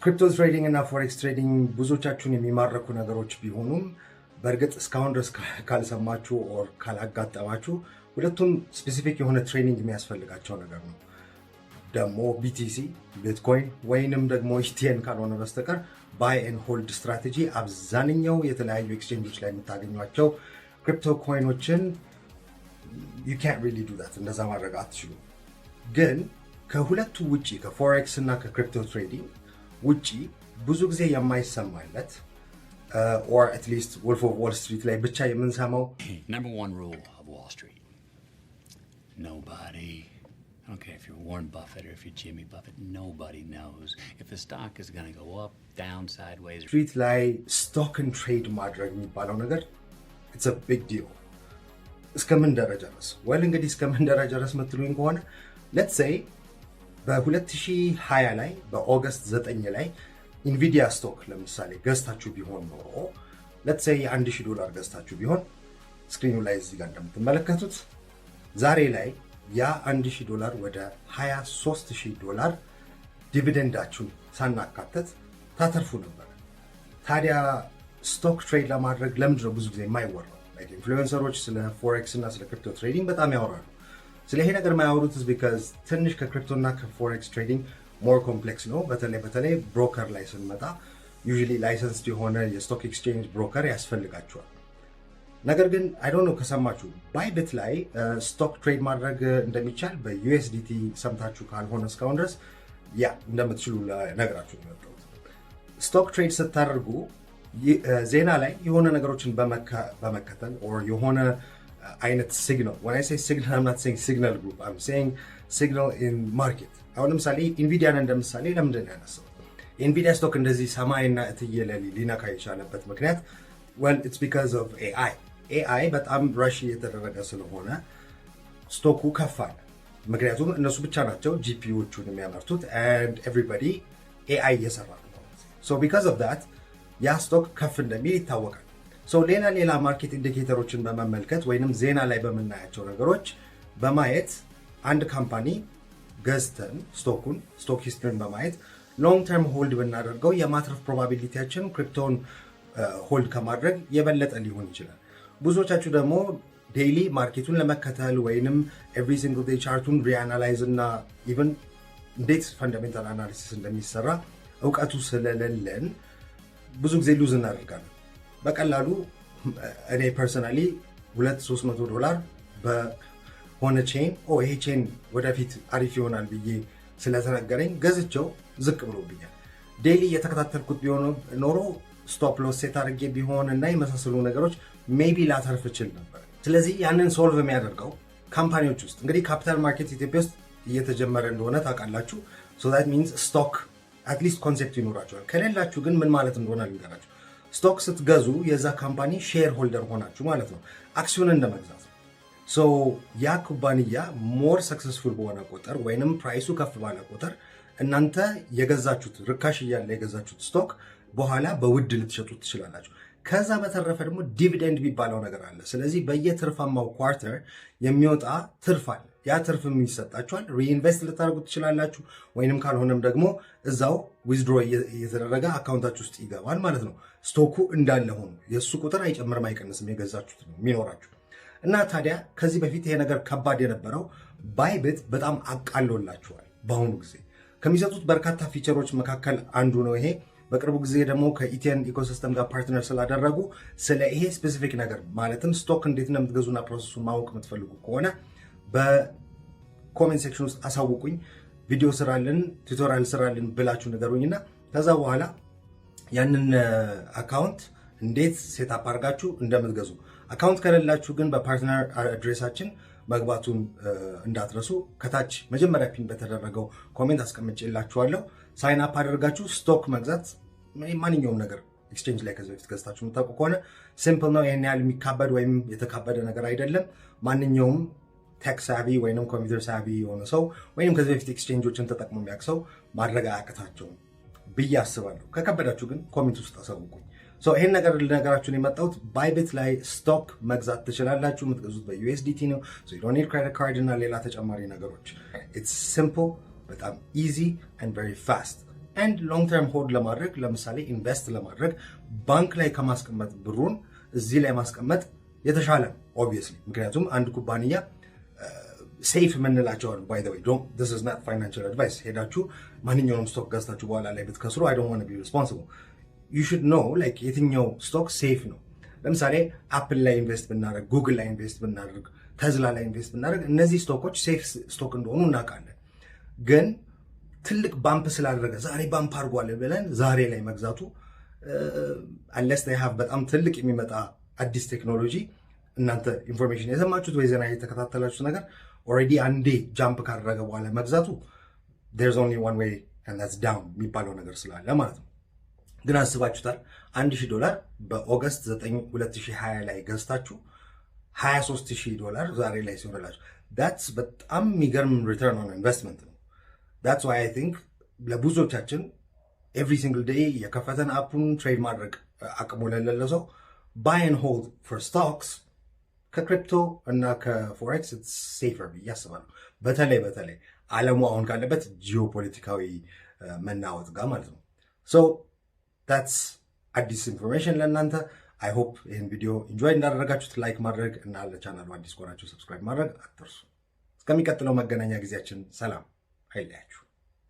ክሪፕቶ ትሬዲንግ እና ፎሬክስ ትሬዲንግ ብዙዎቻችሁን የሚማረኩ ነገሮች ቢሆኑም በእርግጥ እስካሁን ድረስ ካልሰማችሁ ኦር ካላጋጠማችሁ ሁለቱም ስፔሲፊክ የሆነ ትሬኒንግ የሚያስፈልጋቸው ነገር ነው። ደግሞ ቢቲሲ ቢትኮይን ወይንም ደግሞ ኢቲኤን ካልሆነ በስተቀር ባይ ኤንድ ሆልድ ስትራቴጂ አብዛኛው የተለያዩ ኤክስቼንጆች ላይ የምታገኟቸው ክሪፕቶ ኮይኖችን you can't really do that እንደዛ ማድረግ አትችሉም። ግን ከሁለቱ ውጪ ከፎሬክስ እና ከክሪፕቶ ትሬዲንግ ውጪ ብዙ ጊዜ የማይሰማለት or at least Wolf of Wall Street ላይ ብቻ የምንሰማው number one rule of Wall Street, nobody, I don't care if you're Warren Buffett or if you're Jimmy Buffett, nobody knows if the stock is going to go up, down, sideways. Street ላይ stock and trade ማድረግ የሚባለው ነገር it's a big deal። እስከምን ደረጃ ድረስ እንግዲህ እስከምን ደረጃ ድረስ የምትሉኝ ከሆነ let's say በ2020 ላይ በኦገስት 9 ላይ ኢንቪዲያ ስቶክ ለምሳሌ ገዝታችሁ ቢሆን ኖሮ let's say $1,000 ገዝታችሁ ቢሆን ስክሪኑ ላይ እዚህ ጋር እንደምትመለከቱት ዛሬ ላይ ያ $1,000 ወደ $23,000 ዲቪደንዳችሁን ሳናካተት ታተርፉ ነበር። ታዲያ ስቶክ ትሬድ ለማድረግ ለምንድን ነው ብዙ ጊዜ የማይወራው? ኢንፍሉዌንሰሮች ስለ ፎሬክስ እና ስለ ክሪፕቶ ትሬዲንግ በጣም ያወራሉ። ስለ ይሄ ነገር የማያወሩት ቢካዝ ትንሽ ከክሪፕቶ እና ከፎሬክስ ትሬዲንግ ሞር ኮምፕሌክስ ነው። በተለይ ብሮከር ላይ ስንመጣ ዩዥሊ ላይሰንስድ የሆነ የስቶክ ኤክስቼንጅ ብሮከር ያስፈልጋቸዋል። ነገር ግን አይ ዶንት ኖ ከሰማችሁ ባይቢት ላይ ስቶክ ትሬድ ማድረግ እንደሚቻል በዩኤስዲቲ ሰምታችሁ ካልሆነ እስካሁን ድረስ ያ እንደምትችሉ ነገራችሁ ነው የመጣሁት። ስቶክ ትሬድ ስታደርጉ ዜና ላይ የሆነ ነገሮችን በመከተል ኦር የሆነ አይነት ሲግናል when I say signal I'm not saying signal group I'm saying signal in market። አሁን ለምሳሌ ኢንቪዲያን እንደምሳሌ ለምንድን ነው ያነሳው? ኢንቪዲያ ስቶክ እንደዚህ ሰማይና እትየለሊ ሊነካ የቻለበት ምክንያት it's because of AI በጣም ራሽ እየተደረገ ስለሆነ ስቶኩ ከፍ አለ። ምክንያቱም እነሱ ብቻ ናቸው ጂፒዩዎቹን የሚያመርቱት and everybody AI እየሰራ ነው። so because of that ያ ስቶክ ከፍ እንደሚል ይታወቃል። ሌላ ማርኬት ኢንዲኬተሮችን በመመልከት ወይንም ዜና ላይ በምናያቸው ነገሮች በማየት አንድ ካምፓኒ ገዝተን ስቶክ ሂስትሪን በማየት ሎንግ ተርም ሆልድ ብናደርገው የማትረፍ ፕሮባቢሊቲያችን ክሪፕቶን ሆልድ ከማድረግ የበለጠ ሊሆን ይችላል። ብዙዎቻችሁ ደግሞ ዴይሊ ማርኬቱን ለመከተል ወይንም ኤቭሪ ሲንግል ዴይ ቻርቱን ሪአናላይዝ እና ኢቨን እንዴት ፈንዳሜንታል አናሊሲስ እንደሚሰራ እውቀቱ ስለሌለን ብዙ ጊዜ ሉዝ እናደርጋለን። በቀላሉ እኔ ፐርሰናሊ $200-300 በሆነ ቼን ይሄ ቼን ወደፊት አሪፍ ይሆናል ብዬ ስለተነገረኝ ገዝቼው ዝቅ ብሎብኛል። ዴይሊ የተከታተልኩት ቢሆን ኖሮ ስቶፕ ሎስ ሴት አድርጌ ቢሆን እና የመሳሰሉ ነገሮች ሜቢ ላተርፍ እችል ነበር። ስለዚህ ያንን ሶልቭ የሚያደርገው ካምፓኒዎች ውስጥ እንግዲህ ካፒታል ማርኬት ኢትዮጵያ ውስጥ እየተጀመረ እንደሆነ ታውቃላችሁ። so that means ስቶክ አትሊስት ኮንሴፕት ይኖራቸዋል። ከሌላችሁ ግን ምን ማለት እንደሆነ ልንገራችሁ። ስቶክ ስትገዙ የዛ ካምፓኒ ሼር ሆልደር ሆናችሁ ማለት ነው። አክሲዮን እንደመግዛት ነው። ያ ኩባንያ ሞር ሰክሰስፉል በሆነ ቁጥር ወይንም ፕራይሱ ከፍ ባለ ቁጥር እናንተ የገዛችሁት ርካሽ እያለ የገዛችሁት ስቶክ በኋላ በውድ ልትሸጡት ትችላላችሁ። ከዛ በተረፈ ደግሞ ዲቪደንድ የሚባለው ነገር አለ። ስለዚህ በየትርፋማው ኳርተር የሚወጣ ትርፍ አለ። ያ ትርፍም ይሰጣችኋል። ሪኢንቨስት ልታደርጉት ትችላላችሁ፣ ወይንም ካልሆነም ደግሞ እዛው ዊዝድሮ እየተደረገ አካውንታችሁ ውስጥ ይገባል ማለት ነው። ስቶኩ እንዳለ ሆኖ የእሱ ቁጥር አይጨምርም አይቀንስም፣ የገዛችሁት ነው የሚኖራችሁ። እና ታዲያ ከዚህ በፊት ይሄ ነገር ከባድ የነበረው ባይቢት በጣም አቃሎላችኋል። በአሁኑ ጊዜ ከሚሰጡት በርካታ ፊቸሮች መካከል አንዱ ነው ይሄ። በቅርቡ ጊዜ ደግሞ ከኢቲኤን ኢኮሲስተም ጋር ፓርትነር ስላደረጉ ስለ ይሄ ስፔሲፊክ ነገር ማለትም ስቶክ እንዴት እንደምትገዙና ፕሮሰሱን ማወቅ የምትፈልጉ ከሆነ በኮሜንት ሴክሽን ውስጥ አሳውቁኝ። ቪዲዮ ስራልን፣ ቱቶሪያል ስራልን ብላችሁ ንገሩኝና ከዛ በኋላ ያንን አካውንት እንዴት ሴትአፕ አድርጋችሁ እንደምትገዙ። አካውንት ከሌላችሁ ግን በፓርትነር አድሬሳችን መግባቱን እንዳትረሱ። ከታች መጀመሪያ ፒን በተደረገው ኮሜንት አስቀምጬላችኋለሁ። ሳይን አፕ አድርጋችሁ ስቶክ መግዛት ማንኛውም ነገር ኤክስቼንጅ ላይ ከዚህ በፊት ገዝታችሁ የምታውቁ ከሆነ ሲምፕል ነው። ይሄን ያህል የሚካበድ ወይም የተካበደ ነገር አይደለም። ማንኛውም ቴክ ሳቪ ወይንም ኮምፒውተር ሳቪ የሆነ ሰው ወይንም ከዚህ በፊት ኤክስቼንጆችን ተጠቅሞ የሚያውቅ ሰው ማድረግ አያቅታቸውም ብዬ አስባለሁ። ከከበዳችሁ ግን ኮሜንት ውስጥ አሳውቁኝ። ይሄን ነገር ልነገራችሁን የመጣሁት ባይቢት ላይ ስቶክ መግዛት ትችላላችሁ። የምትገዙት በዩኤስዲቲ ነው። you don't need credit card እና ሌላ ተጨማሪ ነገሮች። it's simple፣ በጣም easy and very fast። and long term hold ለማድረግ ለምሳሌ ኢንቨስት ለማድረግ ባንክ ላይ ከማስቀመጥ ብሩን እዚህ ላይ ማስቀመጥ የተሻለ obviously ምክንያቱም አንድ ኩባንያ ሴፍ የምንላቸውን by the way this is not financial advice ሄዳችሁ ማንኛውንም ስቶክ ገዝታችሁ በኋላ ላይ ብትከስሩ I don't want to be responsible you should know like የትኛው ስቶክ ሴፍ ነው ለምሳሌ አፕል ላይ ኢንቨስት ብናደርግ ጉግል ላይ ኢንቨስት ብናደርግ ተዝላ ላይ ኢንቨስት ብናደርግ እነዚህ ስቶኮች ሴፍ ስቶክ እንደሆኑ እናውቃለን ግን ትልቅ ባምፕ ስላደረገ ዛሬ ባምፕ አድርጓል ብለን ዛሬ ላይ መግዛቱ unless they have በጣም ትልቅ የሚመጣ አዲስ ቴክኖሎጂ እናንተ ኢንፎርሜሽን የሰማችሁት ወይ ዜና የተከታተላችሁት ነገር already አንዴ ጃምፕ ካደረገ በኋላ መግዛቱ there's only one way and that's down የሚባለው ነገር ስላለ ማለት ነው ግን አስባችሁታል $1000 በኦገስት 9 2020 ላይ ገዝታችሁ $23000 ዛሬ ላይ ሲሆንላችሁ that's በጣም የሚገርም return on investment ነው that's why I think ለብዙዎቻችን every single day የከፈተን አፑን ትሬድ ማድረግ አቅሙ ለሌለው ሰው buy and hold for stocks ከክሪፕቶ እና ከፎሬክስ it's safer ብዬ አስባለሁ በተለይ ዓለሙ አሁን ካለበት ጂኦፖለቲካዊ መናወጥ ጋር ማለት ነው so that's አዲስ ኢንፎርሜሽን ለእናንተ I hope ይህን ቪዲዮ ኢንጆይ እንዳደረጋችሁት ላይክ ማድረግ እና ለቻናሉ አዲስ ከሆናችሁ ሰብስክራይብ ማድረግ አትርሱ እስከሚቀጥለው መገናኛ ጊዜያችን ሰላም አይለያችሁ